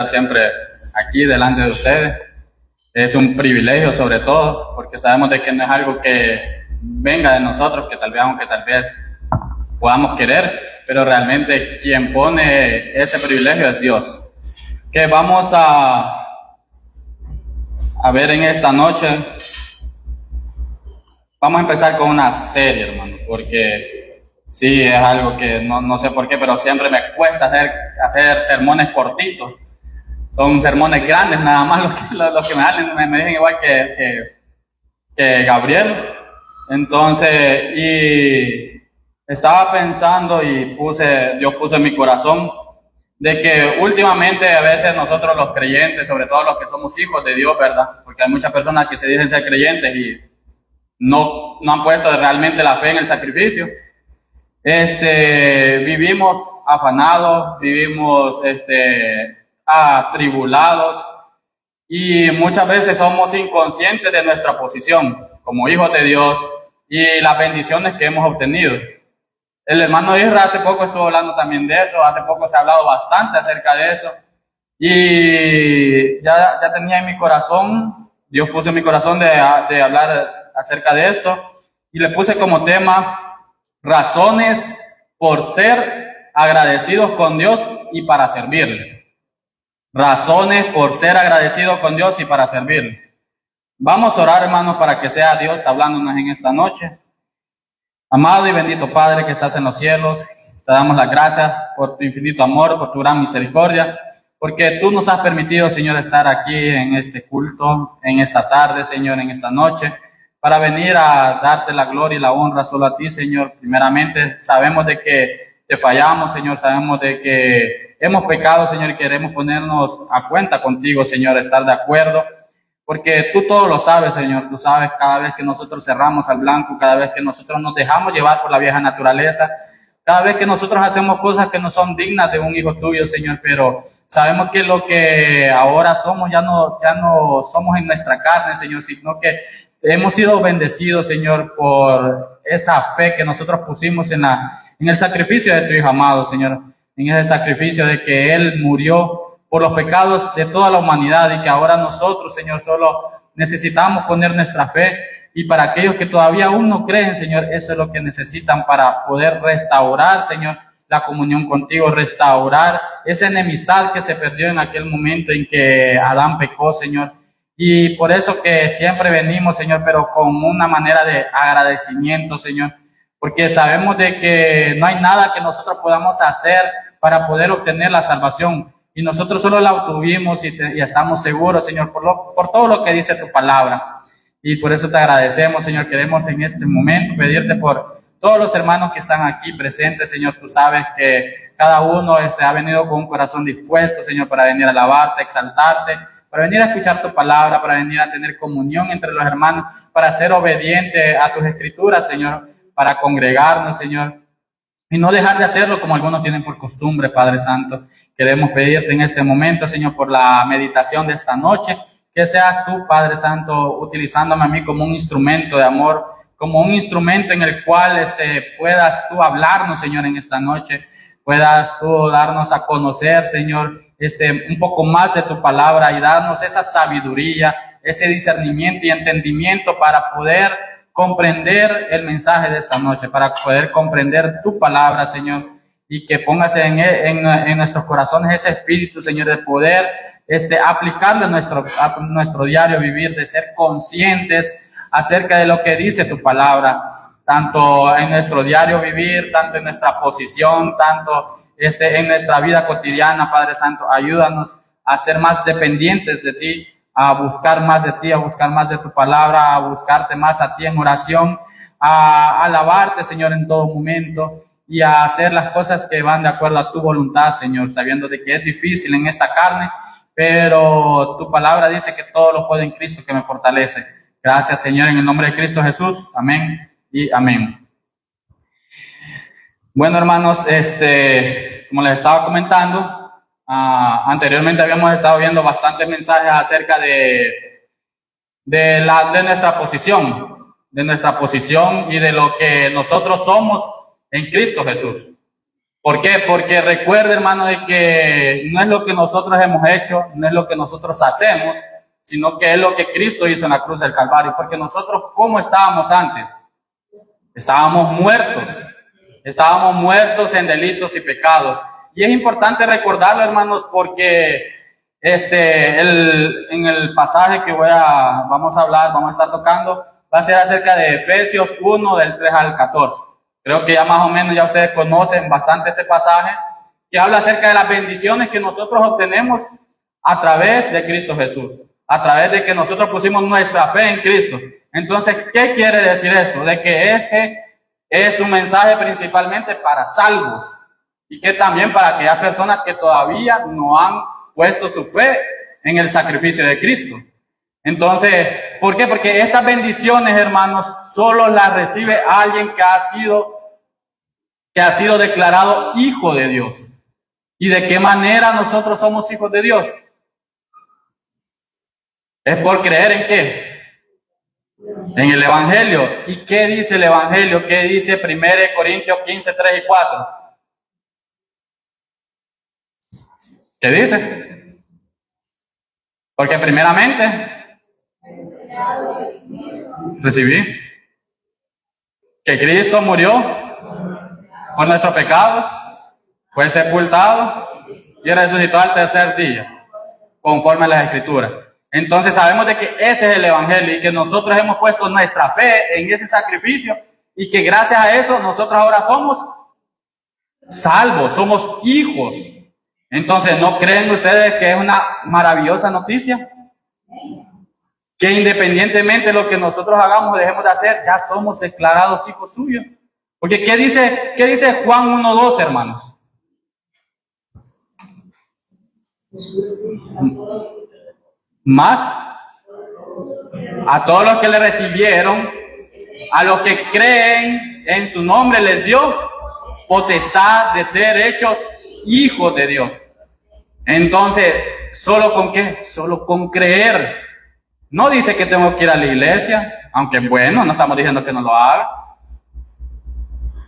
siempre aquí delante de ustedes. Es un privilegio sobre todo, porque sabemos de que no es algo que venga de nosotros, que tal vez, aunque tal vez podamos querer, pero realmente quien pone ese privilegio es Dios. Que vamos a ver en esta noche. Vamos a empezar con una serie, hermano, porque sí, es algo que no sé por qué, pero siempre me cuesta hacer sermones cortitos. Son sermones grandes, nada más los que me hablan, me dicen igual que Gabriel. Entonces, y estaba pensando y Dios puso en mi corazón de que últimamente a veces nosotros los creyentes, sobre todo los que somos hijos de Dios, ¿verdad? Porque hay muchas personas que se dicen ser creyentes y no han puesto realmente la fe en el sacrificio. Vivimos afanados, vivimos atribulados y muchas veces somos inconscientes de nuestra posición como hijos de Dios y las bendiciones que hemos obtenido. El hermano Isra hace poco estuvo hablando también de eso, hace poco se ha hablado bastante acerca de eso y ya tenía en mi corazón, Dios puso en mi corazón de hablar acerca de esto y le puse como tema razones por ser agradecidos con Dios y para servirle. Razones por ser agradecidos con Dios y para servirle. Vamos a orar, hermanos, para que sea Dios hablándonos en esta noche. Amado y bendito Padre que estás en los cielos, te damos las gracias por tu infinito amor, por tu gran misericordia, porque tú nos has permitido, Señor, estar aquí en este culto, en esta tarde, Señor, en esta noche, para venir a darte la gloria y la honra solo a ti, Señor. Primeramente, sabemos de que te fallamos, Señor, sabemos de que hemos pecado, Señor, y queremos ponernos a cuenta contigo, Señor, estar de acuerdo, porque tú todo lo sabes, Señor. Tú sabes cada vez que nosotros cerramos al blanco, cada vez que nosotros nos dejamos llevar por la vieja naturaleza, cada vez que nosotros hacemos cosas que no son dignas de un hijo tuyo, Señor, pero sabemos que lo que ahora somos ya no somos en nuestra carne, Señor, sino que hemos sido bendecidos, Señor, por esa fe que nosotros pusimos en el sacrificio de tu Hijo amado, Señor, en ese sacrificio de que Él murió por los pecados de toda la humanidad y que ahora nosotros, Señor, solo necesitamos poner nuestra fe. Y para aquellos que todavía aún no creen, Señor, eso es lo que necesitan para poder restaurar, Señor, la comunión contigo, restaurar esa enemistad que se perdió en aquel momento en que Adán pecó, Señor. Y por eso que siempre venimos, Señor, pero con una manera de agradecimiento, Señor, porque sabemos de que no hay nada que nosotros podamos hacer para poder obtener la salvación. Y nosotros solo la obtuvimos y estamos seguros, Señor, por todo lo que dice tu palabra. Y por eso te agradecemos, Señor. Queremos en este momento pedirte por todos los hermanos que están aquí presentes, Señor. Tú sabes que cada uno ha venido con un corazón dispuesto, Señor, para venir a alabarte, exaltarte, para venir a escuchar tu palabra, para venir a tener comunión entre los hermanos, para ser obediente a tus escrituras, Señor, para congregarnos, Señor, y no dejar de hacerlo como algunos tienen por costumbre, Padre Santo. Queremos pedirte en este momento, Señor, por la meditación de esta noche, que seas tú, Padre Santo, utilizándome a mí como un instrumento de amor, como un instrumento en el cual puedas tú hablarnos, Señor, en esta noche, puedas tú darnos a conocer, Señor, un poco más de tu palabra y darnos esa sabiduría, ese discernimiento y entendimiento para poder comprender el mensaje de esta noche, para poder comprender tu palabra, Señor, y que pongas en nuestros corazones ese espíritu, Señor, de poder aplicarlo a nuestro diario vivir, de ser conscientes acerca de lo que dice tu palabra, tanto en nuestro diario vivir, tanto en nuestra posición, tanto en nuestra vida cotidiana. Padre Santo, ayúdanos a ser más dependientes de ti, a buscar más de ti, a buscar más de tu palabra, a buscarte más a ti en oración, a alabarte, Señor, en todo momento y a hacer las cosas que van de acuerdo a tu voluntad, Señor, sabiendo de que es difícil en esta carne, pero tu palabra dice que todo lo puedo en Cristo que me fortalece. Gracias, Señor, en el nombre de Cristo Jesús. Amén y amén. Bueno, hermanos, como les estaba comentando, anteriormente habíamos estado viendo bastantes mensajes acerca de nuestra posición y de lo que nosotros somos en Cristo Jesús. ¿Por qué? Porque recuerde, hermano, de que no es lo que nosotros hemos hecho, no es lo que nosotros hacemos, sino que es lo que Cristo hizo en la cruz del Calvario. Porque nosotros, ¿cómo estábamos antes? Estábamos muertos en delitos y pecados. Y es importante recordarlo, hermanos, porque en el pasaje que vamos a estar tocando, va a ser acerca de Efesios 1, del 3 al 14. Creo que ya más o menos ya ustedes conocen bastante este pasaje, que habla acerca de las bendiciones que nosotros obtenemos a través de Cristo Jesús, a través de que nosotros pusimos nuestra fe en Cristo. Entonces, ¿qué quiere decir esto? De que este es un mensaje principalmente para salvos, y que también para aquellas personas que todavía no han puesto su fe en el sacrificio de Cristo. Entonces, ¿por qué? Porque estas bendiciones, hermanos, solo las recibe alguien que ha sido declarado hijo de Dios. ¿Y de qué manera nosotros somos hijos de Dios? Es por creer ¿en qué? En el Evangelio. ¿Y qué dice el Evangelio? ¿Qué dice 1 Corintios 15, 3 y 4? ¿Qué dice? Porque primeramente recibí que Cristo murió por nuestros pecados, fue sepultado y resucitó al tercer día, conforme a las Escrituras. Entonces sabemos de que ese es el Evangelio y que nosotros hemos puesto nuestra fe en ese sacrificio y que gracias a eso nosotros ahora somos salvos, somos hijos. Entonces, ¿no creen ustedes que es una maravillosa noticia? Que independientemente de lo que nosotros hagamos o dejemos de hacer, ya somos declarados hijos suyos. Porque ¿qué dice Juan 1:2, hermanos? Más a todos los que le recibieron, a los que creen en su nombre, les dio potestad de ser hechos hijos de Dios. Entonces, ¿solo con qué? Solo con creer. No dice que tengo que ir a la iglesia, aunque bueno, no estamos diciendo que no lo haga.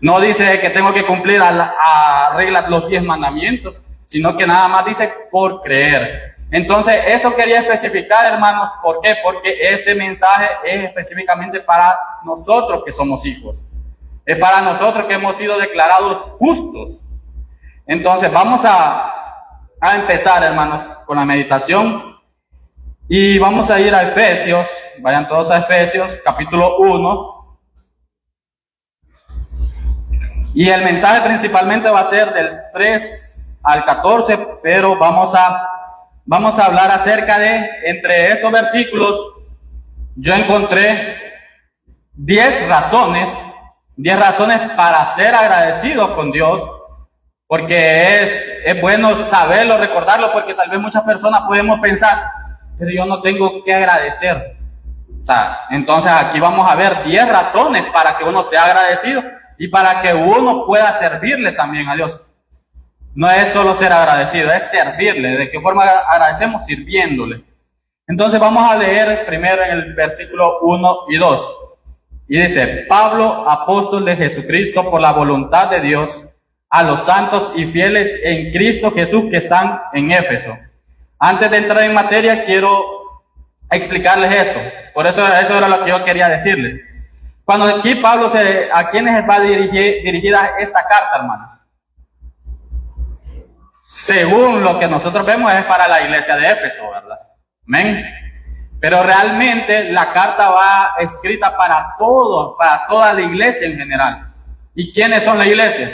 No dice que tengo que cumplir a reglas los 10 mandamientos, sino que nada más dice por creer. Entonces, eso quería especificar, hermanos. ¿Por qué? Porque este mensaje es específicamente para nosotros que somos hijos. Es para nosotros que hemos sido declarados justos. Entonces, vamos a empezar, hermanos, con la meditación. Y vamos a ir a Efesios. Vayan todos a Efesios, capítulo 1. Y el mensaje principalmente va a ser del 3 al 14, pero vamos a hablar acerca de, entre estos versículos, yo encontré 10 razones para ser agradecidos con Dios, porque es bueno saberlo, recordarlo, porque tal vez muchas personas podemos pensar, pero yo no tengo que agradecer. Entonces aquí vamos a ver 10 razones para que uno sea agradecido y para que uno pueda servirle también a Dios. No es solo ser agradecido, es servirle. ¿De qué forma agradecemos? Sirviéndole. Entonces vamos a leer primero en el versículo 1 y 2. Y dice: Pablo, apóstol de Jesucristo por la voluntad de Dios, a los santos y fieles en Cristo Jesús que están en Éfeso. Antes de entrar en materia, quiero explicarles esto. Por eso era lo que yo quería decirles. Cuando aquí Pablo ¿a quiénes va dirigida esta carta, hermanos? Según lo que nosotros vemos es para la iglesia de Éfeso, ¿verdad? Amén. Pero realmente la carta va escrita para todos, para toda la iglesia en general. ¿Y quiénes son la iglesia?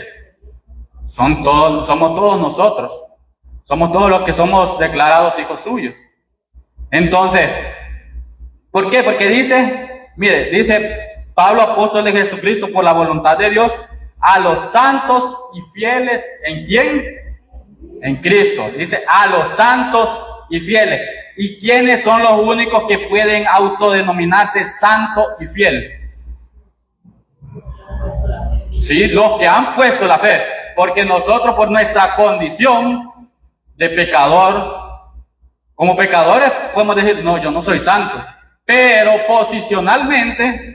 Somos todos nosotros. Somos todos los que somos declarados hijos suyos. Entonces, ¿por qué? Porque dice Pablo, apóstol de Jesucristo por la voluntad de Dios, a los santos y fieles, ¿en quién? En Cristo. Dice, a los santos y fieles. ¿Y quiénes son los únicos que pueden autodenominarse santo y fiel? Sí, los que han puesto la fe. Porque nosotros, por nuestra condición de pecador, como pecadores podemos decir, no, yo no soy santo. Pero posicionalmente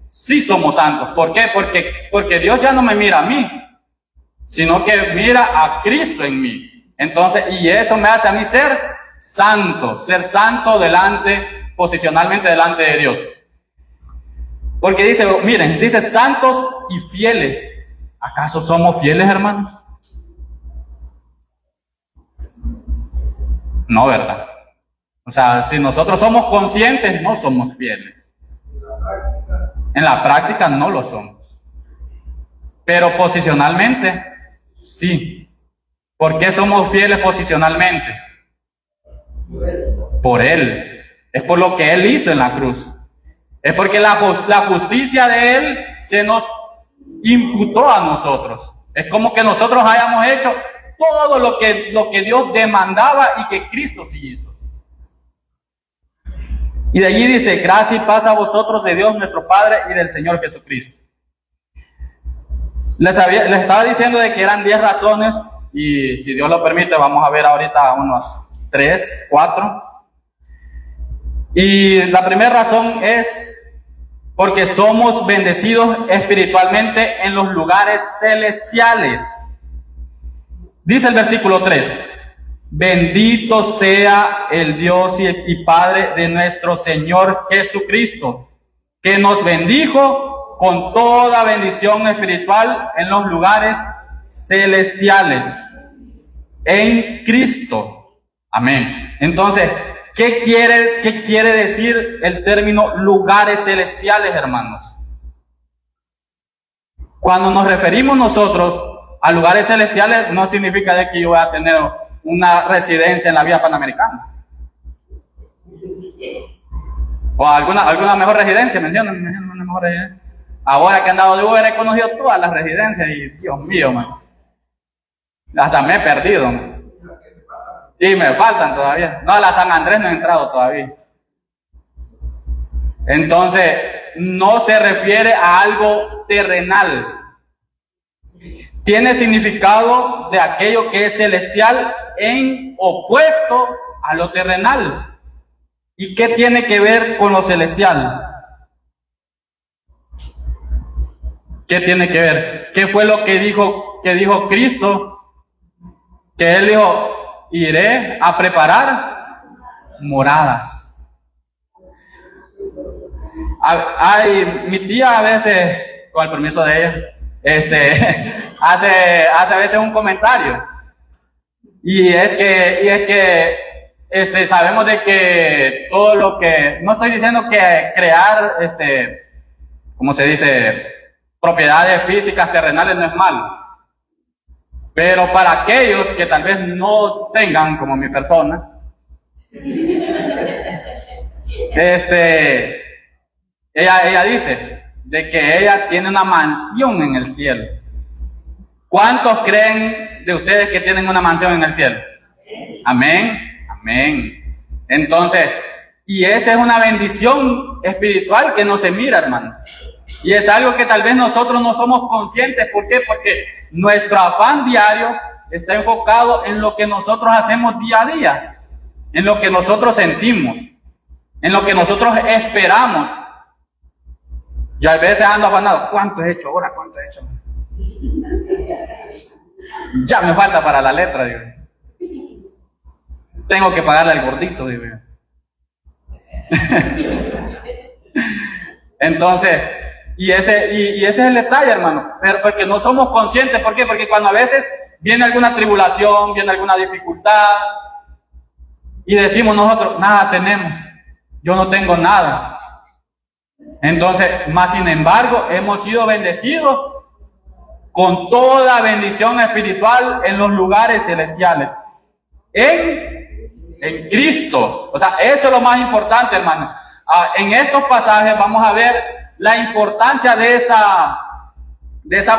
sí somos santos. ¿Por qué? Porque Dios ya no me mira a mí, sino que mira a Cristo en mí. Entonces, y eso me hace a mí ser santo posicionalmente delante de Dios. Porque dice, miren, dice santos y fieles. ¿Acaso somos fieles, hermanos? No, ¿verdad? O sea, si nosotros somos conscientes, no somos fieles. En la práctica no lo somos. Pero posicionalmente, sí. ¿Por qué somos fieles posicionalmente? Por Él. Es por lo que Él hizo en la cruz. Es porque la justicia de Él se nos imputó a nosotros. Es como que nosotros hayamos hecho todo lo que Dios demandaba y que Cristo sí hizo. Y de allí dice, gracia y paz a vosotros de Dios nuestro Padre y del Señor Jesucristo. Les estaba diciendo de que eran 10 razones, y si Dios lo permite vamos a ver ahorita unos 3, 4. Y la primera razón es porque somos bendecidos espiritualmente en los lugares celestiales. Dice el versículo 3, bendito sea el Dios y Padre de nuestro Señor Jesucristo, que nos bendijo con toda bendición espiritual en los lugares celestiales, en Cristo. Amén. Entonces, ¿qué quiere decir el término lugares celestiales, hermanos? Cuando nos referimos nosotros a lugares celestiales, no significa de que yo voy a tener una residencia en la vía Panamericana. O alguna mejor residencia, ¿me entienden? Una mejor residencia. Ahora que he andado de Uber he conocido todas las residencias y Dios mío, man. Hasta me he perdido, man. Y me faltan todavía. No, a la San Andrés no he entrado todavía. Entonces, no se refiere a algo terrenal. Tiene significado de aquello que es celestial en opuesto a lo terrenal. ¿Y qué tiene que ver con lo celestial? ¿Qué tiene que ver? ¿Qué fue lo que dijo Cristo? Que Él dijo, iré a preparar moradas. Mi tía a veces, con el permiso de ella, hace a veces un comentario. Y es que sabemos de que todo lo que, no estoy diciendo que crear, ¿cómo se dice?, propiedades físicas terrenales no es malo. Pero para aquellos que tal vez no tengan, como mi persona, ella dice de que ella tiene una mansión en el cielo. ¿Cuántos creen de ustedes que tienen una mansión en el cielo? Amén, amén. Entonces, y esa es una bendición espiritual que no se mira, hermanos. Y es algo que tal vez nosotros no somos conscientes. ¿Por qué? Porque nuestro afán diario está enfocado en lo que nosotros hacemos día a día, en lo que nosotros sentimos, en lo que nosotros esperamos. Yo a veces ando afanado, ¿cuánto he hecho ahora? ¿Cuánto he hecho? Ya me falta para la letra, digo. Tengo que pagarle al gordito, digo. Entonces, y ese es el detalle, hermano, pero porque no somos conscientes. ¿Por qué? Porque cuando a veces viene alguna tribulación, viene alguna dificultad, y decimos nosotros, nada tenemos, yo no tengo nada. Entonces, más sin embargo, hemos sido bendecidos con toda bendición espiritual en los lugares celestiales, en Cristo. O sea, eso es lo más importante, hermanos. En estos pasajes vamos a ver la importancia de esa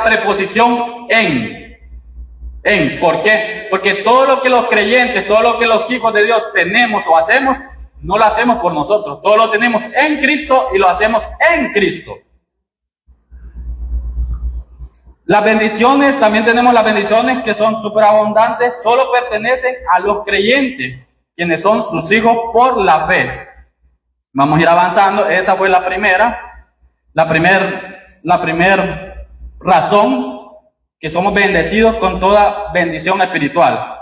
preposición en. ¿Por qué? Porque todo lo que los creyentes, todo lo que los hijos de Dios tenemos o hacemos, no lo hacemos por nosotros. Todo lo tenemos en Cristo y lo hacemos en Cristo. Las bendiciones, también tenemos las bendiciones que son superabundantes, solo pertenecen a los creyentes, quienes son sus hijos por la fe. Vamos a ir avanzando. Esa fue la primera razón que somos bendecidos con toda bendición espiritual.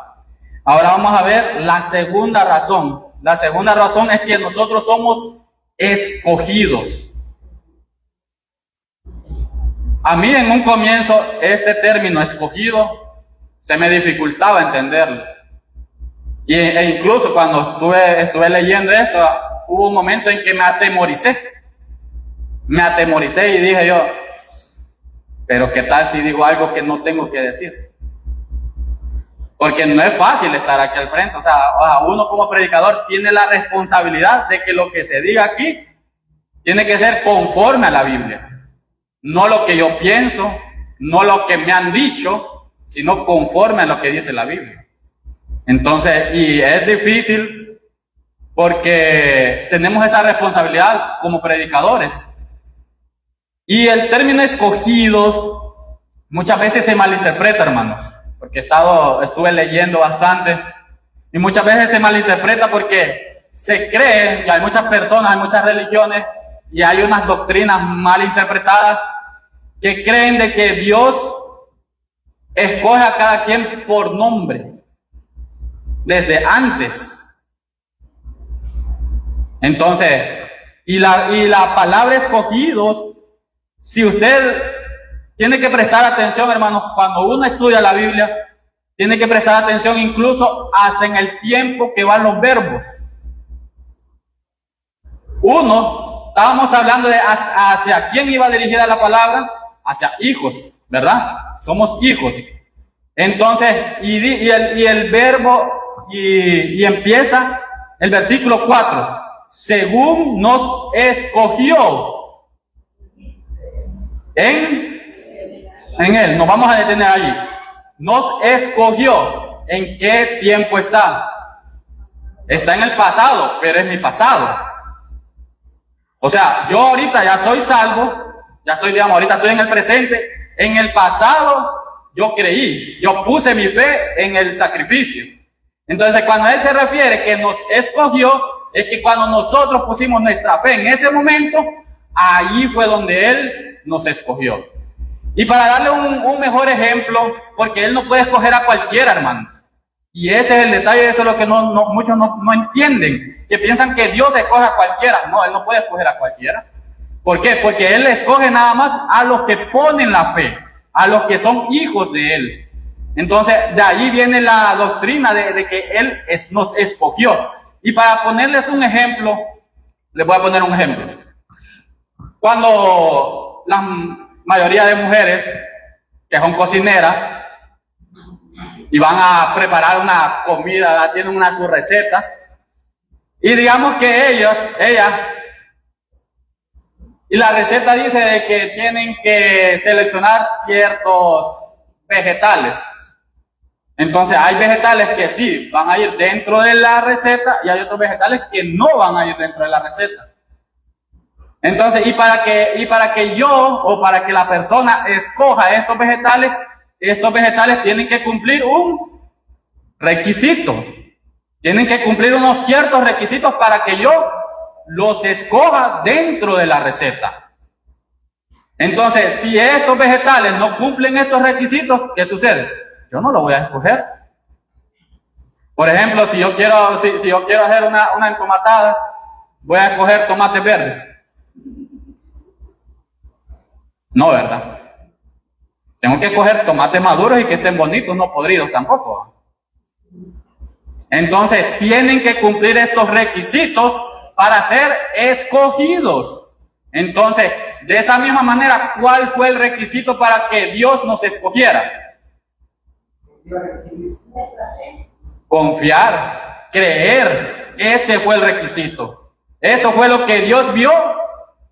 Ahora vamos a ver la segunda razón. La segunda razón es que nosotros somos escogidos. A mí en un comienzo este término escogido se me dificultaba entenderlo. E incluso cuando estuve leyendo esto, hubo un momento en que me atemoricé. Me atemoricé y dije yo, pero ¿qué tal si digo algo que no tengo que decir? Porque no es fácil estar aquí al frente. O sea, uno como predicador tiene la responsabilidad de que lo que se diga aquí tiene que ser conforme a la Biblia. No lo que yo pienso, no lo que me han dicho, sino conforme a lo que dice la Biblia. Entonces, y es difícil porque tenemos esa responsabilidad como predicadores. Y el término escogidos muchas veces se malinterpreta, hermanos, porque estuve leyendo bastante, y muchas veces se malinterpreta porque se cree, y hay muchas personas, hay muchas religiones, y hay unas doctrinas mal interpretadas, que creen de que Dios escoge a cada quien por nombre, desde antes. Entonces, y la palabra escogidos, si usted tiene que prestar atención, hermanos, cuando uno estudia la Biblia, tiene que prestar atención incluso hasta en el tiempo que van los verbos. Estábamos hablando de hacia quién iba dirigida la palabra, hacia hijos, ¿verdad? Somos hijos. Entonces, y el verbo, y empieza el versículo 4, según nos escogió en Él. Nos vamos a detener allí. Nos escogió. ¿En qué tiempo está? Está en el pasado, pero es mi pasado. O sea, yo ahorita ya soy salvo, ahorita estoy en el presente. En el pasado yo creí, yo puse mi fe en el sacrificio. Entonces, cuando Él se refiere que nos escogió, es que cuando nosotros pusimos nuestra fe en ese momento, allí fue donde Él nos escogió. Y para darle un mejor ejemplo, porque Él no puede escoger a cualquiera, hermanos. Y ese es el detalle, eso es lo que muchos no entienden, que piensan que Dios escoge a cualquiera. No, Él no puede escoger a cualquiera. ¿Por qué? Porque Él escoge nada más a los que ponen la fe, a los que son hijos de Él. Entonces, de ahí viene la doctrina de que Él nos escogió. Y para ponerles un ejemplo, les voy a poner un ejemplo. Cuando la mayoría de mujeres que son cocineras y van a preparar una comida, tienen su receta, y digamos que ella, y la receta dice de que tienen que seleccionar ciertos vegetales. Entonces hay vegetales que sí van a ir dentro de la receta y hay otros vegetales que no van a ir dentro de la receta. Entonces, y para que yo o para que la persona escoja estos vegetales tienen que cumplir un requisito. Tienen que cumplir unos ciertos requisitos para que yo los escoja dentro de la receta. Entonces, si estos vegetales no cumplen estos requisitos, ¿qué sucede? Yo no los voy a escoger. Por ejemplo, si yo quiero hacer una entomatada, voy a escoger tomates verdes. No, ¿verdad? Tengo que escoger tomates maduros y que estén bonitos, no podridos tampoco. Entonces, tienen que cumplir estos requisitos para ser escogidos. Entonces, de esa misma manera, ¿cuál fue el requisito para que Dios nos escogiera? Confiar, creer. Ese fue el requisito. Eso fue lo que Dios vio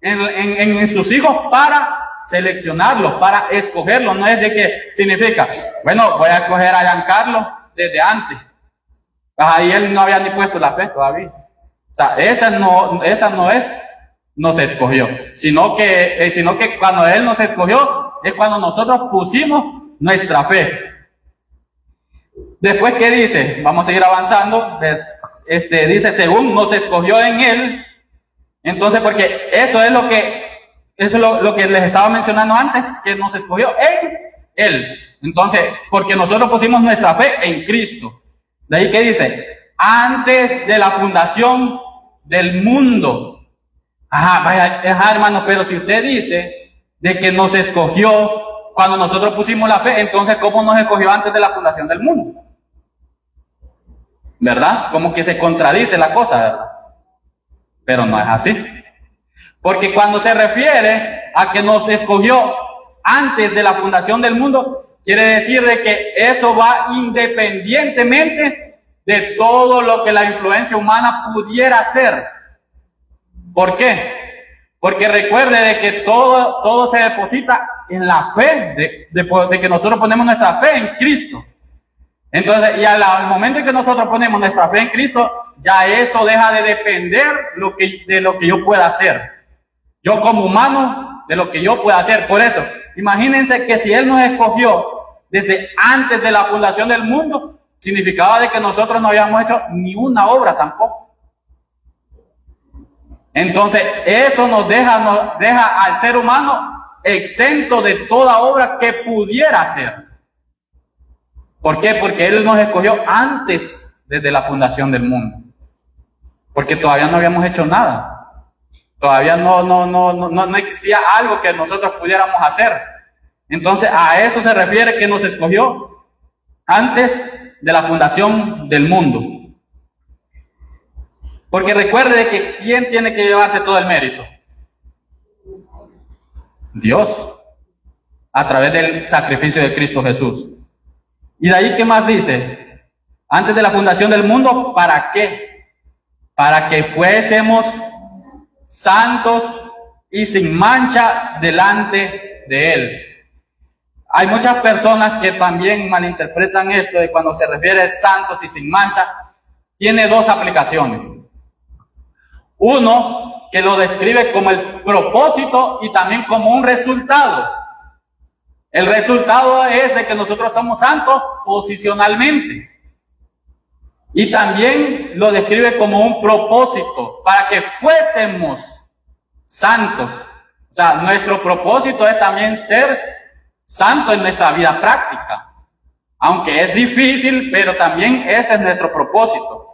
en sus hijos para seleccionarlos, para escogerlos. No es de que significa, bueno, voy a escoger a Giancarlo desde antes. Ahí él no había ni puesto la fe todavía. O sea, esa no es, nos escogió, sino que cuando Él nos escogió es cuando nosotros pusimos nuestra fe. Después, ¿qué dice? Vamos a seguir avanzando. Dice, según nos escogió en Él. Entonces, porque eso es lo que les estaba mencionando antes, que nos escogió Él. Entonces, porque nosotros pusimos nuestra fe en Cristo. De ahí que dice, antes de la fundación del mundo. Vaya, hermano, pero si usted dice de que nos escogió cuando nosotros pusimos la fe, entonces ¿cómo nos escogió antes de la fundación del mundo? ¿Verdad? Como que se contradice la cosa, ¿verdad? Pero no es así. Porque cuando se refiere a que nos escogió antes de la fundación del mundo, quiere decir de que eso va independientemente de todo lo que la influencia humana pudiera hacer. ¿Por qué? Porque recuerde de que todo se deposita en la fe, de que nosotros ponemos nuestra fe en Cristo. Entonces, y al momento en que nosotros ponemos nuestra fe en Cristo, ya eso deja de depender de lo que yo pueda hacer. Yo como humano, de lo que yo pueda hacer. Por eso, imagínense que si Él nos escogió desde antes de la fundación del mundo, significaba de que nosotros no habíamos hecho ni una obra tampoco. Entonces, eso nos deja al ser humano exento de toda obra que pudiera hacer. ¿Por qué? Porque Él nos escogió antes, desde la fundación del mundo. Porque todavía no habíamos hecho nada. Todavía no existía algo que nosotros pudiéramos hacer. Entonces, a eso se refiere que nos escogió antes de la fundación del mundo. Porque recuerde que ¿quién tiene que llevarse todo el mérito? Dios, a través del sacrificio de Cristo Jesús. Y de ahí, ¿qué más dice? Antes de la fundación del mundo, ¿para qué? Para que fuésemos santos y sin mancha delante de Él. Hay muchas personas que también malinterpretan esto de cuando se refiere a santos y sin mancha. Tiene dos aplicaciones. Uno, que lo describe como el propósito y también como un resultado. El resultado es de que nosotros somos santos posicionalmente. Y también lo describe como un propósito, para que fuésemos santos. O sea, nuestro propósito es también ser santos en nuestra vida práctica. Aunque es difícil, pero también ese es nuestro propósito.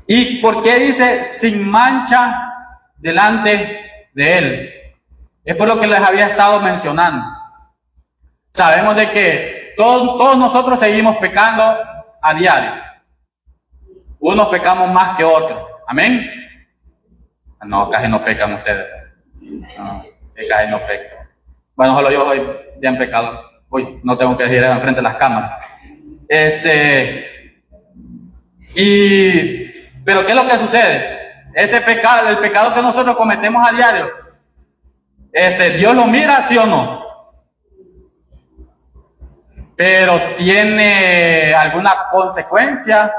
¿Y por qué dice sin mancha delante de Él? Es por lo que les había estado mencionando. Sabemos de que todos nosotros seguimos pecando a diario. Unos pecamos más que otros. ¿Amén? No, casi no pecan ustedes. No, casi no pecan. Bueno, solo yo soy bien pecador. Uy, no tengo que decir enfrente de las cámaras. Pero ¿qué es lo que sucede? Ese pecado, el pecado que nosotros cometemos a diario, Dios lo mira, ¿sí o no? Pero ¿tiene alguna consecuencia?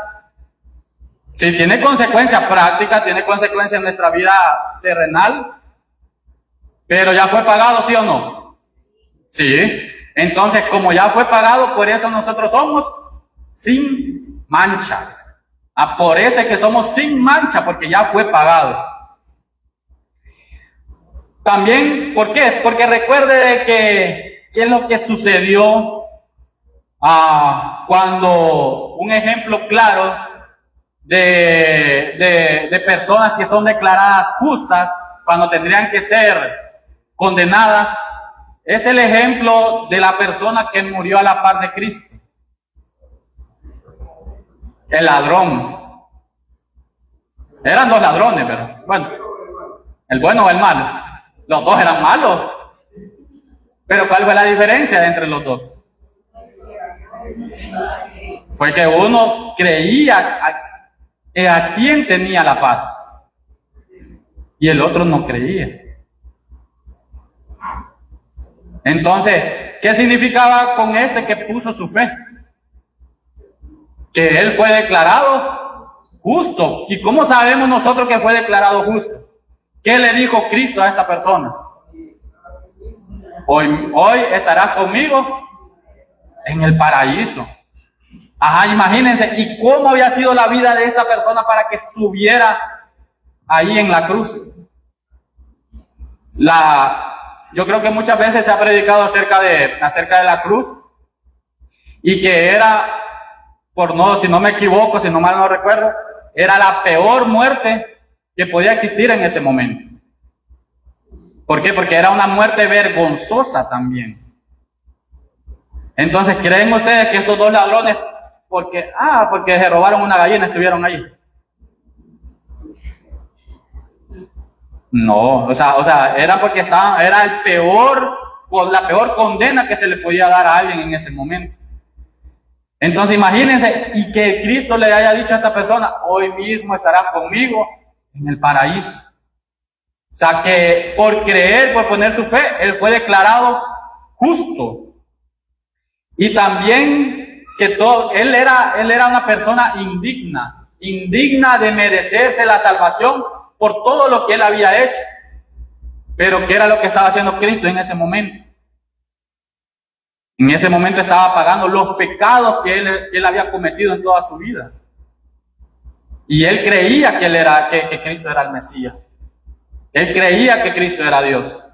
Si tiene consecuencia práctica, tiene consecuencia en nuestra vida terrenal, pero ya fue pagado, ¿sí o no? Sí. Entonces, como ya fue pagado, por eso nosotros somos sin mancha. Por eso es que somos sin mancha, porque ya fue pagado. También, ¿por qué? Porque recuerde de qué es lo que sucedió cuando un ejemplo claro de personas que son declaradas justas, cuando tendrían que ser condenadas, es el ejemplo de la persona que murió a la par de Cristo. El ladrón. Eran dos ladrones, pero bueno, el bueno o el malo. Los dos eran malos. Pero ¿cuál fue la diferencia entre los dos? Fue que uno creía a quién tenía la paz y el otro no creía. Entonces, ¿qué significaba con que puso su fe? Que él fue declarado justo. ¿Y cómo sabemos nosotros que fue declarado justo? ¿Qué le dijo Cristo a esta persona? Hoy estarás conmigo en el paraíso. Imagínense, ¿y cómo había sido la vida de esta persona para que estuviera ahí en la cruz? yo creo que muchas veces se ha predicado acerca de la cruz, y que era, si no me equivoco, si no mal no recuerdo, era la peor muerte que podía existir en ese momento. ¿Por qué? Porque era una muerte vergonzosa también. Entonces, ¿creen ustedes que estos dos ladrones, porque se robaron una gallina, estuvieron ahí? No, o sea, era porque era la peor condena que se le podía dar a alguien en ese momento. Entonces imagínense, y que Cristo le haya dicho a esta persona, hoy mismo estarás conmigo en el paraíso. O sea, que por creer, por poner su fe, él fue declarado justo. Y también que él era una persona indigna de merecerse la salvación por todo lo que él había hecho. Pero ¿qué era lo que estaba haciendo Cristo en ese momento? En ese momento estaba pagando los pecados que él había cometido en toda su vida. Y él creía que Cristo era el Mesías. Él creía que Cristo era Dios,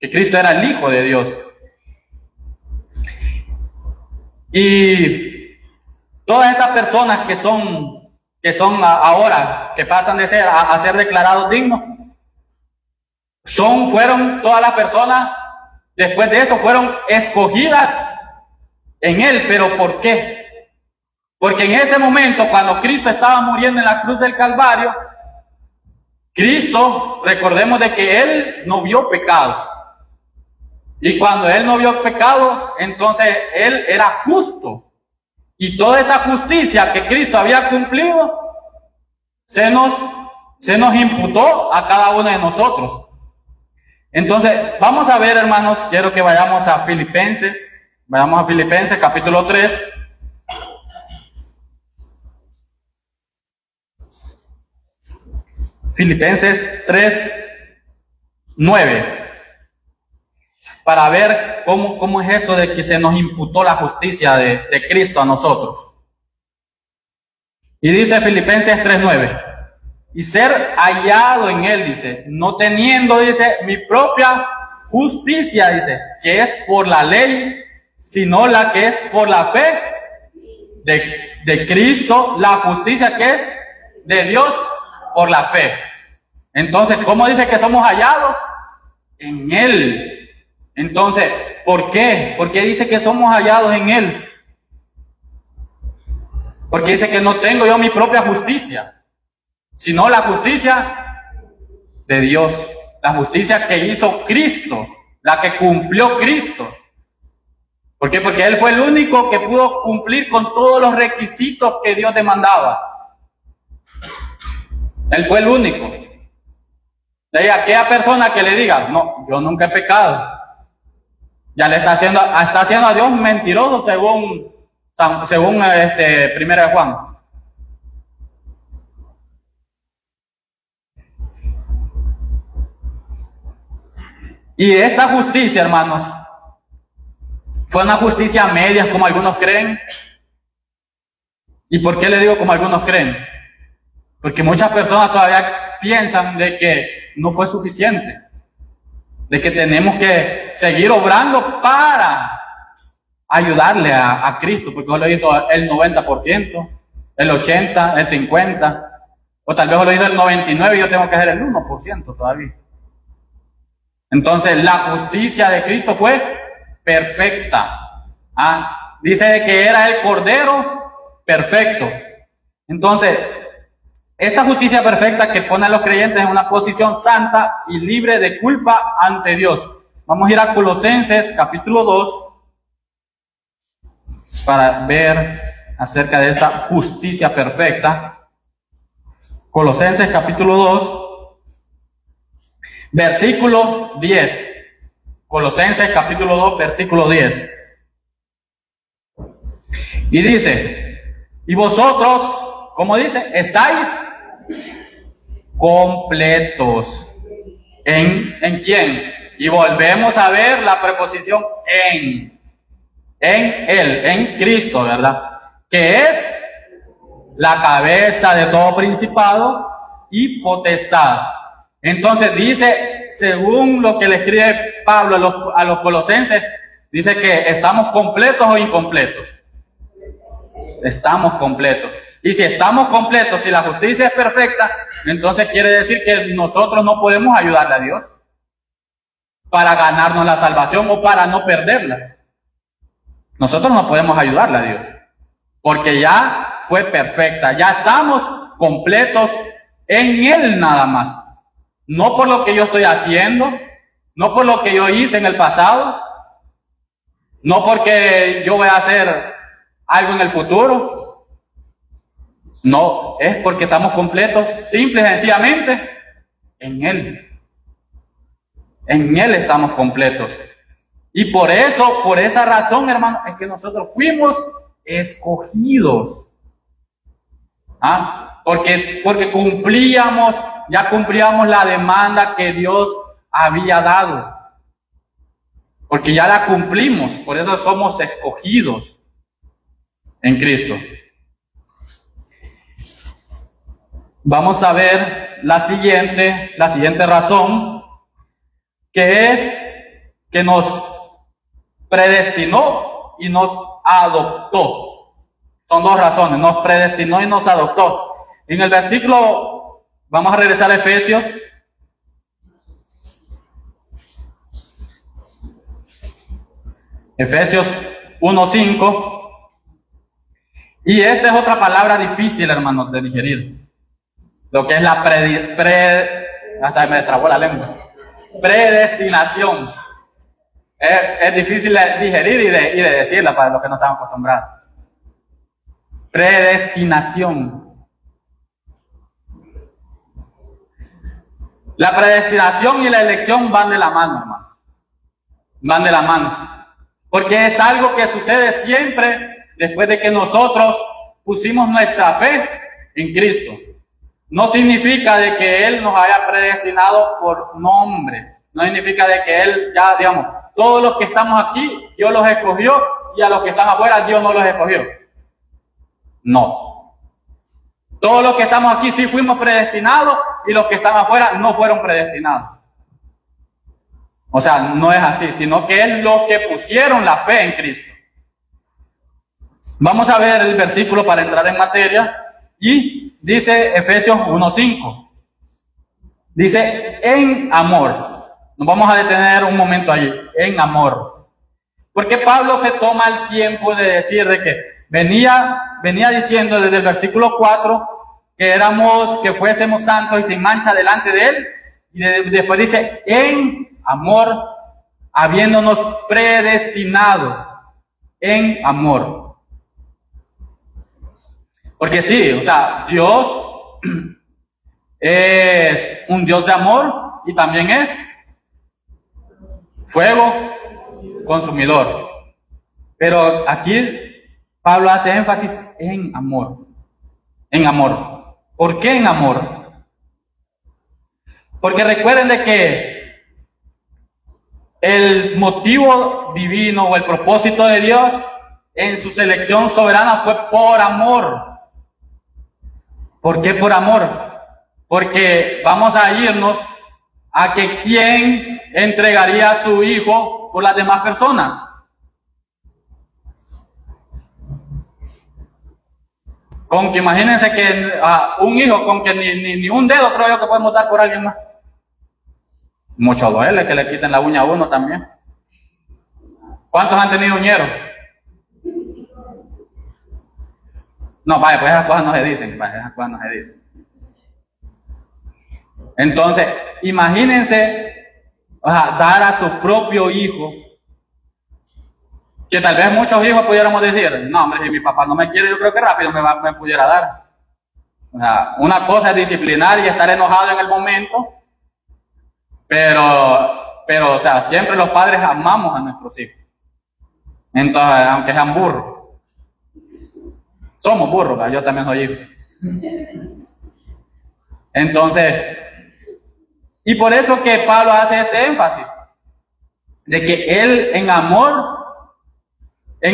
que Cristo era el Hijo de Dios. Y todas estas personas que son ahora, que pasan de ser a ser declarados dignos, fueron todas las personas, después de eso, fueron escogidas en Él. ¿Pero por qué? Porque en ese momento, cuando Cristo estaba muriendo en la cruz del Calvario, Cristo, recordemos de que Él no vio pecado. Y cuando Él no vio pecado, entonces Él era justo. Y toda esa justicia que Cristo había cumplido, se nos imputó a cada uno de nosotros. Entonces, vamos a ver, hermanos, quiero que vayamos a Filipenses capítulo 3. Filipenses 3:9. Para ver cómo es eso de que se nos imputó la justicia de Cristo a nosotros. Y dice Filipenses 3:9. Y ser hallado en Él, dice, no teniendo, dice, mi propia justicia, dice, que es por la ley, sino la que es por la fe de Cristo, la justicia que es de Dios por la fe. Entonces, ¿cómo dice que somos hallados? En Él. Entonces, ¿por qué? ¿Por qué dice que somos hallados en Él? Porque dice que no tengo yo mi propia justicia, sino la justicia de Dios, la justicia que hizo Cristo, la que cumplió Cristo. ¿Por qué? Porque Él fue el único que pudo cumplir con todos los requisitos que Dios demandaba. Él fue el único. De aquella persona que le diga, no, yo nunca he pecado, ya le está haciendo a Dios mentiroso según 1 de Juan. Y esta justicia, hermanos, fue una justicia a medias, como algunos creen. ¿Y por qué le digo como algunos creen? Porque muchas personas todavía piensan de que no fue suficiente, de que tenemos que seguir obrando para ayudarle a Cristo, porque lo hizo el 90%, el 80%, el 50%, o tal vez lo hizo el 99% y yo tengo que hacer el 1% todavía. Entonces la justicia de Cristo fue perfecta. Dice que era el Cordero perfecto. Entonces, esta justicia perfecta que pone a los creyentes en una posición santa y libre de culpa ante Dios. Vamos a ir a Colosenses capítulo 2 para ver acerca de esta justicia perfecta. Colosenses capítulo 2, versículo 10. Colosenses capítulo 2, versículo 10. Y dice, y vosotros, ¿cómo dice? Estáis completos. ¿En quién? Y volvemos a ver la preposición en Él, en Cristo, ¿verdad? Que es la cabeza de todo principado y potestad. Entonces dice, según lo que le escribe Pablo a los colosenses, dice que estamos completos o incompletos. Estamos completos. Y si estamos completos, si la justicia es perfecta, entonces quiere decir que nosotros no podemos ayudarle a Dios para ganarnos la salvación o para no perderla. Nosotros no podemos ayudarle a Dios, porque ya fue perfecta, ya estamos completos en Él nada más. No por lo que yo estoy haciendo, no por lo que yo hice en el pasado, no porque yo voy a hacer algo en el futuro. No, es porque estamos completos, simple y sencillamente, en Él. En Él estamos completos. Y por eso, por esa razón, hermano, es que nosotros fuimos escogidos. Porque ya cumplíamos la demanda que Dios había dado. Porque ya la cumplimos, por eso somos escogidos en Cristo. Vamos a ver la siguiente razón, que es que nos predestinó y nos adoptó. Son dos razones, nos predestinó y nos adoptó. En el versículo, vamos a regresar a Efesios. Efesios 1:5. Y esta es otra palabra difícil, hermanos, de digerir. Lo que es la hasta me trabó la lengua. Predestinación. Es difícil de digerir y de decirla para los que no están acostumbrados. Predestinación. La predestinación y la elección van de la mano, hermanos. Van de la mano. Porque es algo que sucede siempre después de que nosotros pusimos nuestra fe en Cristo. No significa de que Él nos haya predestinado por nombre. No significa de que Él ya, digamos, todos los que estamos aquí, Dios los escogió, y a los que están afuera, Dios no los escogió. No. Todos los que estamos aquí sí fuimos predestinados, y los que están afuera no fueron predestinados. O sea, no es así, sino que es los que pusieron la fe en Cristo. Vamos a ver el versículo para entrar en materia, y dice Efesios 1:5. Dice, en amor. Nos vamos a detener un momento allí, en amor. Porque Pablo se toma el tiempo de decir de que venía diciendo desde el versículo 4 que fuésemos santos y sin mancha delante de Él, y después dice, en amor, habiéndonos predestinado, en amor. Porque sí, o sea, Dios es un Dios de amor y también es fuego consumidor. Pero aquí Pablo hace énfasis en amor. En amor. ¿Por qué en amor? Porque recuerden de que el motivo divino o el propósito de Dios en su selección soberana fue por amor. ¿Por qué por amor? Porque vamos a irnos a que quién entregaría a su hijo por las demás personas. Con que imagínense que un hijo con que ni un dedo creo yo que podemos dar por alguien más. Mucho duele que le quiten la uña a uno también. ¿Cuántos han tenido uñeros? No, vaya, pues esas cosas no se dicen, Entonces, imagínense, dar a su propio hijo, que tal vez muchos hijos pudiéramos decir, no, hombre, si mi papá no me quiere, yo creo que rápido me pudiera dar. O sea, una cosa es disciplinar y estar enojado en el momento, pero, o sea, siempre los padres amamos a nuestros hijos. Entonces, aunque sean burros. Somos burros, ¿verdad? Yo también soy hijo. Entonces, y por eso que Pablo hace este énfasis, de que Él en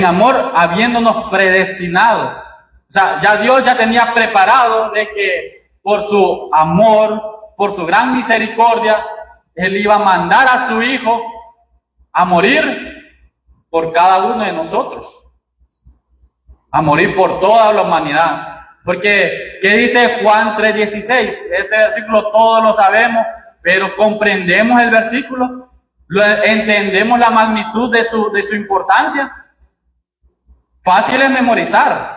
amor habiéndonos predestinado, o sea, ya Dios ya tenía preparado de que por su amor, por su gran misericordia, Él iba a mandar a su Hijo a morir por cada uno de nosotros, a morir por toda la humanidad. Porque, ¿qué dice Juan 3:16? Este versículo todos lo sabemos, pero comprendemos el versículo, entendemos la magnitud de su importancia. Fácil es memorizar.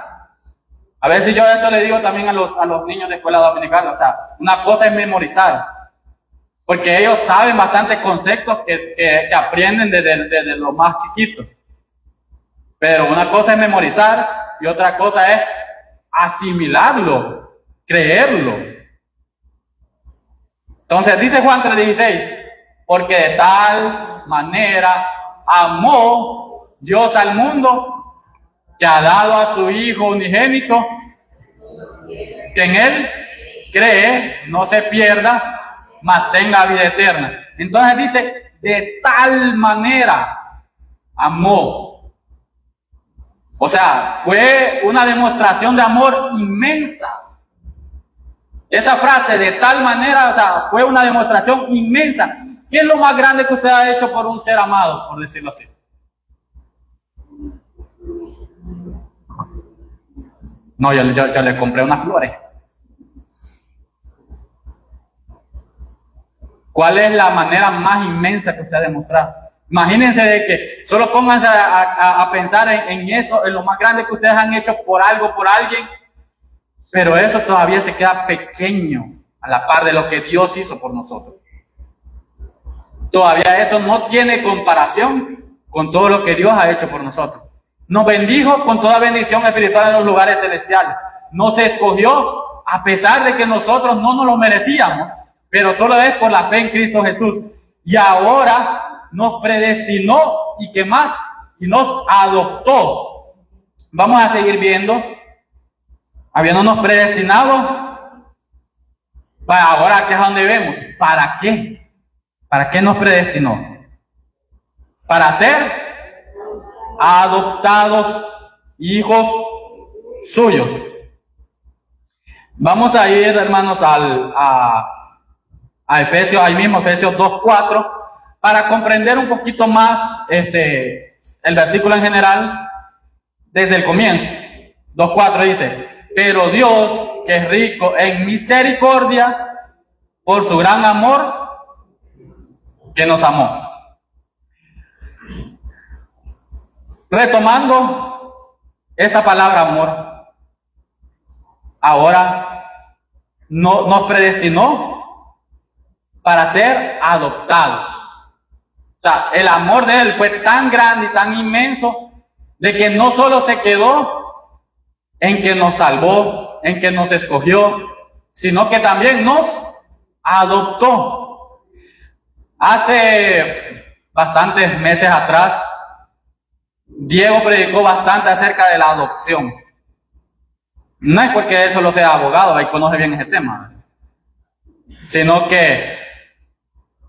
A veces yo esto le digo también a los niños de escuela dominical, o sea, una cosa es memorizar, porque ellos saben bastantes conceptos que aprenden desde lo más chiquito. Pero una cosa es memorizar y otra cosa es asimilarlo, creerlo. Entonces dice Juan 3:16, porque de tal manera amó Dios al mundo, que ha dado a su Hijo unigénito, que en Él cree, no se pierda, mas tenga vida eterna. Entonces dice, de tal manera amó. O sea, fue una demostración de amor inmensa. Esa frase, de tal manera, o sea, fue una demostración inmensa. ¿Qué es lo más grande que usted ha hecho por un ser amado, por decirlo así? No, yo le compré unas flores. ¿Cuál es la manera más inmensa que usted ha demostrado? Imagínense de que solo pónganse a pensar en eso, en lo más grande que ustedes han hecho por algo, por alguien, pero eso todavía se queda pequeño a la par de lo que Dios hizo por nosotros. Todavía eso no tiene comparación con todo lo que Dios ha hecho por nosotros. Nos bendijo con toda bendición espiritual en los lugares celestiales. Nos escogió a pesar de que nosotros no nos lo merecíamos, pero solo es por la fe en Cristo Jesús. Y ahora nos predestinó y ¿qué más? Y nos adoptó. Vamos a seguir viendo. Habiéndonos predestinado, ahora que es donde vemos. ¿Para qué? ¿Para qué nos predestinó? Para ser adoptados hijos suyos. Vamos a ir, hermanos, a Efesios, ahí mismo, Efesios 2:4, para comprender un poquito más el versículo en general desde el comienzo. 2:4 dice, pero Dios, que es rico en misericordia, por su gran amor, que nos amó. Retomando esta palabra amor, ahora nos predestinó para ser adoptados. O sea, el amor de Él fue tan grande y tan inmenso de que no solo se quedó en que nos salvó, en que nos escogió, sino que también nos adoptó. Hace bastantes meses atrás, Diego predicó bastante acerca de la adopción. No es porque él solo sea abogado y conoce bien ese tema, sino que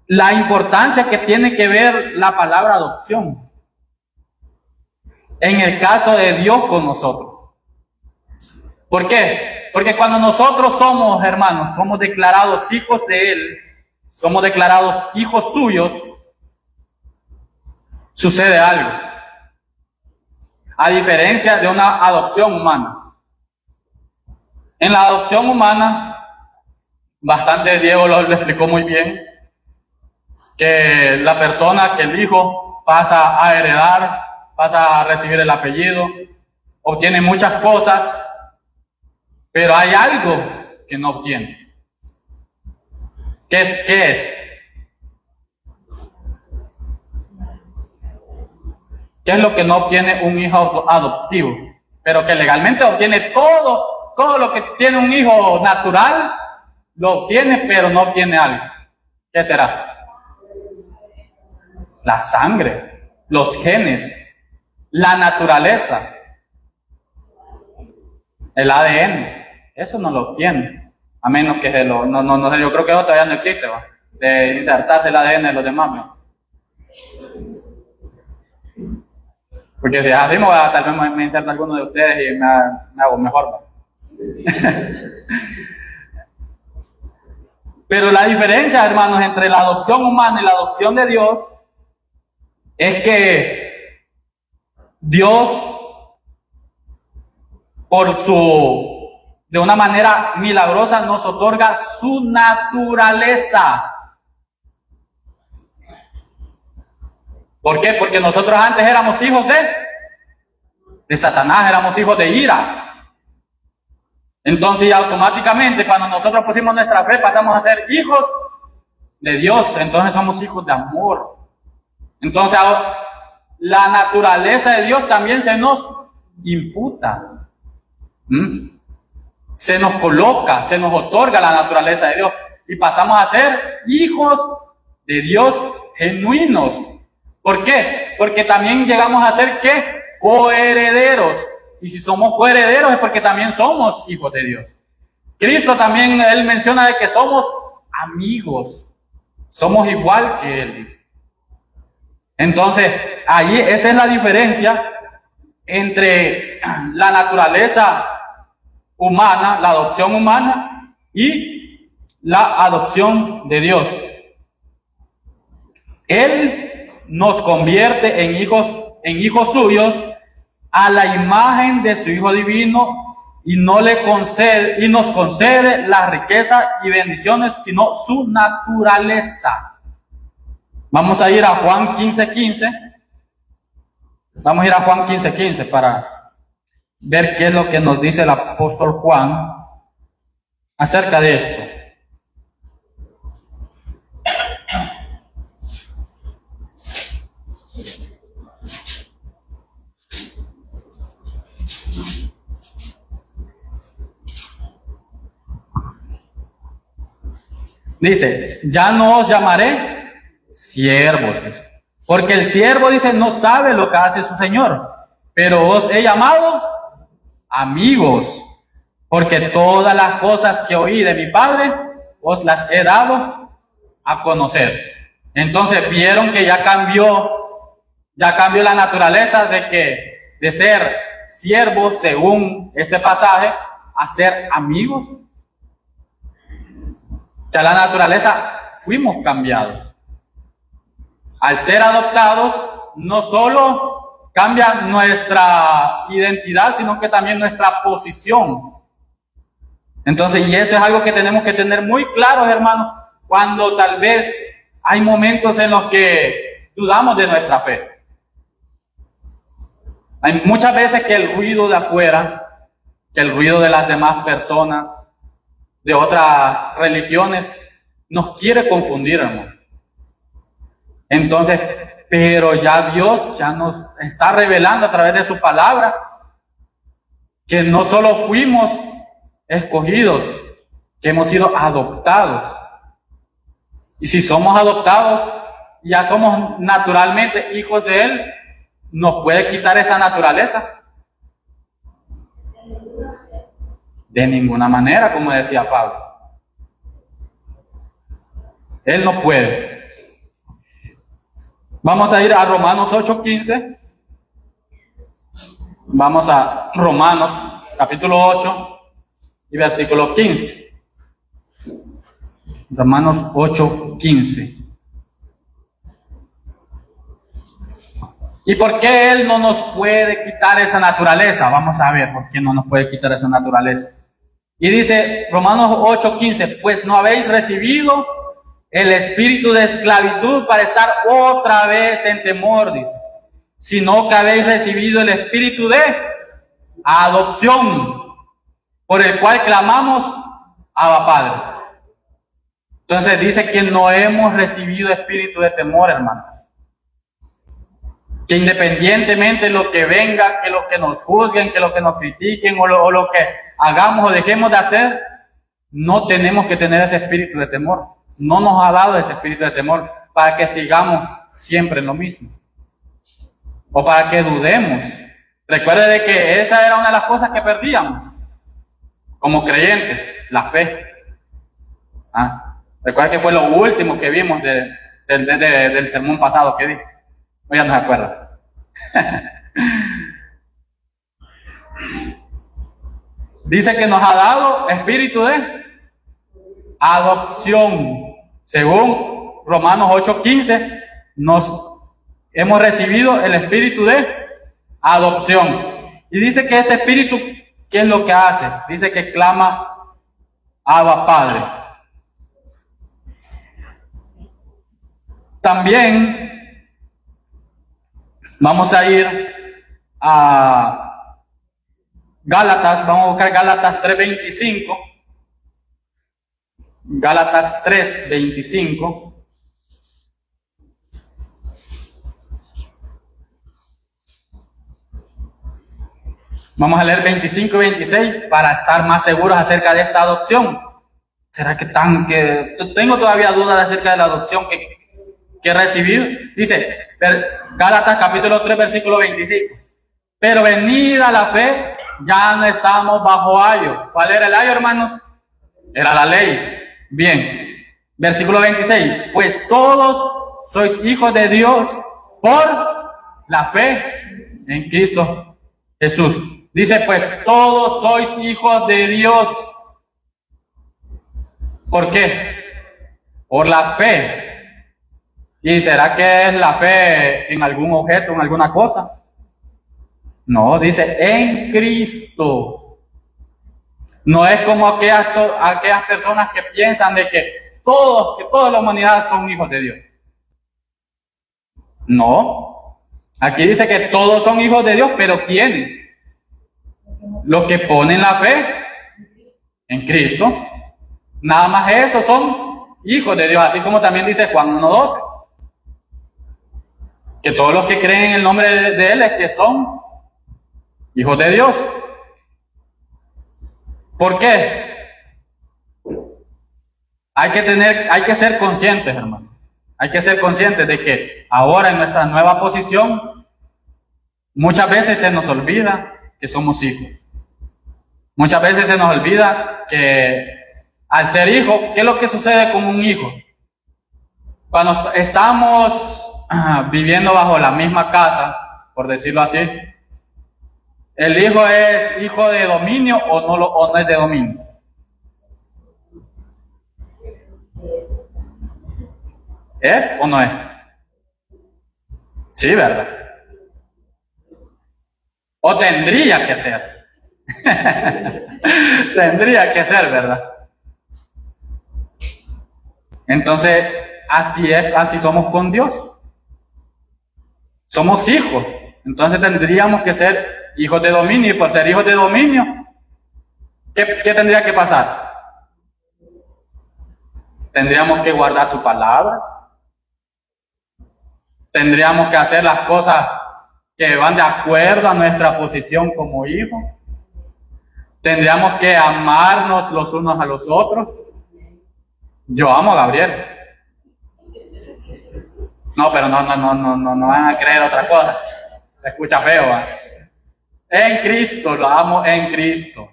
la importancia que tiene que ver la palabra adopción en el caso de Dios con nosotros. ¿Por qué? Porque cuando nosotros somos, hermanos, somos declarados hijos de Él, somos declarados hijos suyos, sucede algo. A diferencia de una adopción humana. En la adopción humana, bastante Diego lo explicó muy bien, que la persona, que el hijo pasa a heredar, pasa a recibir el apellido, obtiene muchas cosas, pero hay algo que no obtiene. ¿Qué es? ¿Qué es lo que no obtiene un hijo adoptivo? Pero que legalmente obtiene todo lo que tiene un hijo natural, lo obtiene, pero no obtiene algo. ¿Qué será? La sangre, los genes, la naturaleza, el ADN. Eso no lo obtiene, a menos que no, yo creo que eso todavía no existe, ¿va? De insertarse el ADN de los demás, ¿va? Porque si así tal vez me inserta alguno de ustedes y me hago mejor, ¿va? Pero la diferencia, hermanos, entre la adopción humana y la adopción de Dios es que Dios, de una manera milagrosa, nos otorga su naturaleza. ¿Por qué? Porque nosotros antes éramos hijos de Satanás, éramos hijos de ira. Entonces, automáticamente, cuando nosotros pusimos nuestra fe, pasamos a ser hijos de Dios. Entonces, somos hijos de amor. Entonces, la naturaleza de Dios también se nos imputa. Se nos coloca, se nos otorga la naturaleza de Dios. Y pasamos a ser hijos de Dios genuinos. ¿Por qué? Porque también llegamos a ser, ¿qué? Coherederos. Y si somos coherederos es porque también somos hijos de Dios. Cristo también, Él menciona de que somos amigos. Somos igual que Él, dice. Entonces, ahí esa es la diferencia entre la naturaleza humana, la adopción humana y la adopción de Dios. Él nos convierte en hijos suyos a la imagen de su Hijo divino y nos concede la riqueza y bendiciones, sino su naturaleza. Vamos a ir a Juan 15:15. Vamos a ir a Juan 15:15 para ver qué es lo que nos dice el apóstol Juan acerca de esto. Dice, ya no os llamaré siervos, porque el siervo, dice, no sabe lo que hace su señor, pero os he llamado amigos, porque todas las cosas que oí de mi Padre os las he dado a conocer. Entonces vieron que ya cambió la naturaleza de ser siervos, según este pasaje, a ser amigos. Ya la naturaleza fuimos cambiados. Al ser adoptados, no solo cambia nuestra identidad, sino que también nuestra posición. Entonces, y eso es algo que tenemos que tener muy claro, hermanos, cuando tal vez hay momentos en los que dudamos de nuestra fe. Hay muchas veces que el ruido de afuera, que el ruido de las demás personas, de otras religiones, nos quiere confundir, hermano. Entonces, pero ya Dios ya nos está revelando a través de su palabra que no solo fuimos escogidos, que hemos sido adoptados. Y si somos adoptados, ya somos naturalmente hijos de Él, ¿nos puede quitar esa naturaleza? De ninguna manera, como decía Pablo. Él no puede. Vamos a ir a Romanos 8:15. Vamos a Romanos capítulo 8 y versículo 15. Romanos 8:15. ¿Y por qué Él no nos puede quitar esa naturaleza? Vamos a ver por qué no nos puede quitar esa naturaleza. Y dice Romanos 8:15, pues no habéis recibido el espíritu de esclavitud para estar otra vez en temor, dice, sino que habéis recibido el espíritu de adopción, por el cual clamamos, Abba Padre. Entonces dice que no hemos recibido espíritu de temor, hermanos. Que independientemente de lo que venga, que lo que nos juzguen, que lo que nos critiquen o lo que hagamos o dejemos de hacer, no tenemos que tener ese espíritu de temor. No nos ha dado ese espíritu de temor para que sigamos siempre en lo mismo o para que dudemos. Recuerde de que esa era una de las cosas que perdíamos como creyentes, la fe. Recuerda que fue lo último que vimos del sermón pasado que di. No, ya no se acuerda. Dice que nos ha dado espíritu de adopción. Según Romanos 8:15, nos hemos recibido el espíritu de adopción. Y dice que este espíritu, ¿qué es lo que hace? Dice que clama, Abba, Padre. También vamos a ir a Gálatas, vamos a buscar Gálatas 3:25. Gálatas 3:25. Vamos a leer 25 y 26 para estar más seguros acerca de esta adopción. ¿Será que tengo todavía dudas acerca de la adopción que he recibido? Dice, Gálatas capítulo 3, versículo 25. Pero venida la fe, ya no estamos bajo ayo. ¿Cuál era el ayo, hermanos? Era la ley. Bien. Versículo 26. Pues todos sois hijos de Dios por la fe en Cristo Jesús. Dice, pues todos sois hijos de Dios. ¿Por qué? Por la fe. ¿Y será que es la fe en algún objeto, en alguna cosa? No, dice en Cristo. No es como aquellas personas que piensan de que toda la humanidad son hijos de Dios. No. Aquí dice que todos son hijos de Dios, pero ¿quiénes? Los que ponen la fe en Cristo. Nada más esos son hijos de Dios, así como también dice Juan 1:12. Que todos los que creen en el nombre de Él es que son hijos de Dios. ¿Por qué? Hay que ser conscientes, hermano. Hay que ser conscientes de que ahora en nuestra nueva posición, muchas veces se nos olvida que somos hijos. Muchas veces se nos olvida que al ser hijo, ¿qué es lo que sucede con un hijo? Cuando estamos viviendo bajo la misma casa, por decirlo así, ¿el hijo es hijo de dominio o no es de dominio? ¿Es o no es? Sí, ¿verdad? O tendría que ser. Tendría que ser, ¿verdad? Entonces, así es, así somos con Dios. Somos hijos. Entonces tendríamos que ser hijos de dominio. Y por ser hijos de dominio, ¿qué tendría que pasar? Tendríamos que guardar su palabra. Tendríamos que hacer las cosas que van de acuerdo a nuestra posición como hijos. Tendríamos que amarnos los unos a los otros. Yo amo a Gabriel. No, pero no van a creer otra cosa. Se escucha feo, ¿eh? En Cristo, lo amo en Cristo.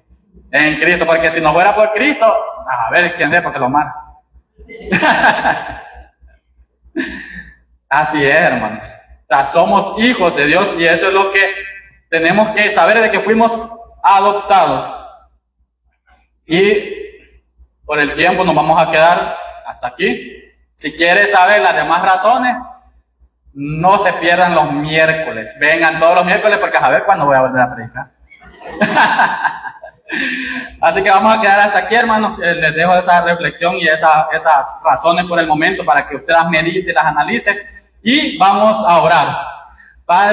En Cristo, porque si no fuera por Cristo, a ver quién es, porque lo amara. Así es, hermanos. O sea, somos hijos de Dios y eso es lo que tenemos que saber, de que fuimos adoptados. Y por el tiempo nos vamos a quedar hasta aquí. Si quieres saber las demás razones, no se pierdan los miércoles. Vengan todos los miércoles porque a ver cuándo voy a volver a predicar. Así que vamos a quedar hasta aquí, hermanos. Les dejo esa reflexión y esas razones por el momento para que ustedes las mediten, las analicen y vamos a orar. Padre,